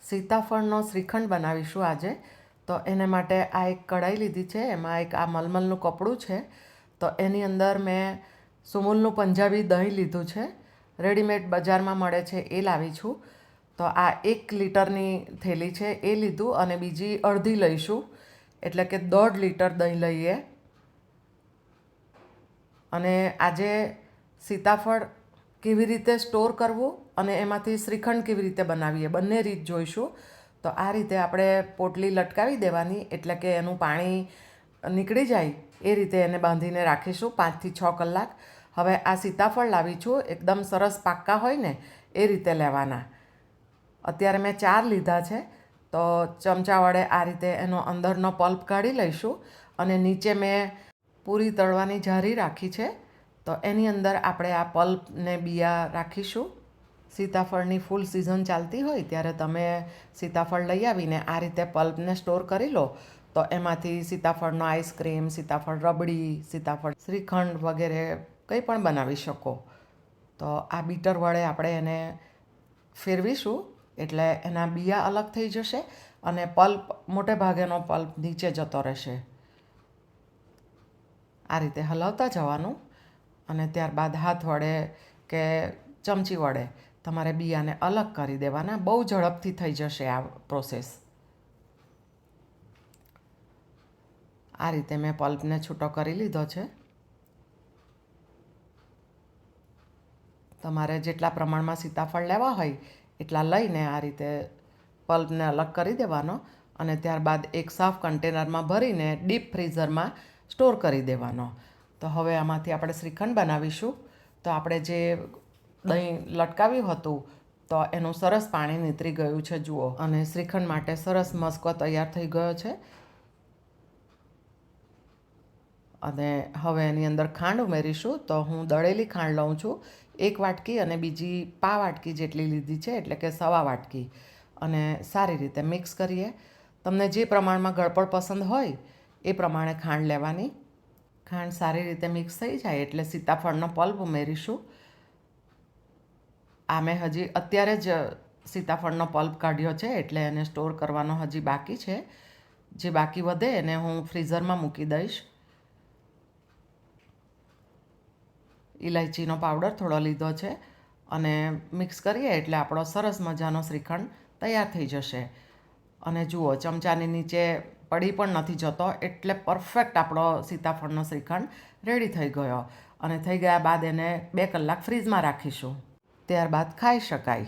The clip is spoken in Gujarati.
સીતાફળનો શ્રીખંડ બનાવીશું આજે. તો એને માટે આ એક કઢાઈ લીધી છે, એમાં એક આ મલમલનું કપડું છે. તો એની અંદર મેં સુમૂલનું પંજાબી દહીં લીધું છે, રેડીમેડ બજારમાં મળે છે એ લાવી છું. તો આ 1 લીટરની થેલી છે એ લીધું, અને બીજી અડધી લઈશું, એટલે કે 1.5 લીટર દહીં લઈએ. અને આજે સીતાફળ કેવી રીતે સ્ટોર કરવું અને એમાંથી શ્રીખંડ કેવી રીતે બનાવીએ બંને રીત જોઈશું. તો આ રીતે આપણે પોટલી લટકાવી દેવાની, એટલે કે એનું પાણી નીકળી જાય એ રીતે એને બાંધીને રાખીશું 5 થી 6 કલાક. હવે આ સીતાફળ લાવી છું, એકદમ સરસ પાક્કા હોય ને એ રીતે લેવાના. અત્યારે મેં 4 લીધા છે. તો ચમચા વડે આ રીતે એનો અંદરનો પલ્પ કાઢી લઈશું, અને નીચે મેં પૂરી તળવાની જારી રાખી છે. તો એની અંદર આપણે આ પલ્પને બિયા રાખીશું. સીતાફળની ફૂલ સિઝન ચાલતી હોય ત્યારે તમે સીતાફળ લઈ આવીને આ રીતે પલ્પને સ્ટોર કરી લો, તો એમાંથી સીતાફળનો આઈસ્ક્રીમ, સીતાફળ રબડી, સીતાફળ શ્રીખંડ વગેરે કંઈ પણ બનાવી શકો. તો આ બીટર વડે આપણે એને ફેરવીશું, એટલે એના બિયા અલગ થઈ જશે અને પલ્પ, મોટે ભાગેનો પલ્પ નીચે જતો રહેશે. આ રીતે હલાવતા જવાનું, અને ત્યારબાદ હાથ વડે કે ચમચી વડે તમારે બિયાને અલગ કરી દેવાના. બહુ ઝડપથી થઈ જશે આ પ્રોસેસ. આ રીતે મેં પલ્પને છૂટો કરી લીધો છે. તમારે જેટલા પ્રમાણમાં સીતાફળ લેવા હોય એટલા લઈને આ રીતે પલ્પને અલગ કરી દેવાનો, અને ત્યારબાદ એક સાફ કન્ટેનરમાં ભરીને ડીપ ફ્રીઝરમાં સ્ટોર કરી દેવાનો. તો હવે આમાંથી આપણે શ્રીખંડ બનાવીશું. તો આપણે જે દહીં લટકાવ્યું હતું તો એનું સરસ પાણી નીતરી ગયું છે, જુઓ. અને શ્રીખંડ માટે સરસ મસ્કો તૈયાર થઈ ગયો છે. અને હવે એની અંદર ખાંડ ઉમેરીશું. તો હું દળેલી ખાંડ લઉં છું 1 વાટકી, અને બીજી પા વાટકી જેટલી લીધી છે, એટલે કે સવા વાટકી. અને સારી રીતે મિક્સ કરીએ. તમને જે પ્રમાણમાં ગળપણ પસંદ હોય એ પ્રમાણે ખાંડ લેવાની. ખાંડ સારી રીતે મિક્સ થઈ જાય એટલે સીતાફળનો પલ્પ ઉમેરીશું. આ મેં હજી અત્યારે જ સીતાફળનો પલ્પ કાઢ્યો છે, એટલે એને સ્ટોર કરવાનો હજી બાકી છે. જે બાકી વધે એને હું ફ્રીઝરમાં મૂકી દઈશ. ઇલાયચીનો પાવડર થોડો લીધો છે, અને મિક્સ કરીએ એટલે આપણો સરસ મજાનો શ્રીખંડ તૈયાર થઈ જશે. અને જુઓ, ચમચાની નીચે પડી પણ નથી જતો, એટલે પરફેક્ટ આપણો સીતાફળનો શ્રીખંડ રેડી થઈ ગયો. અને થઈ ગયા બાદ એને 2 કલાક ફ્રીઝમાં રાખીશું, ત્યારબાદ ખાઈ શકાય.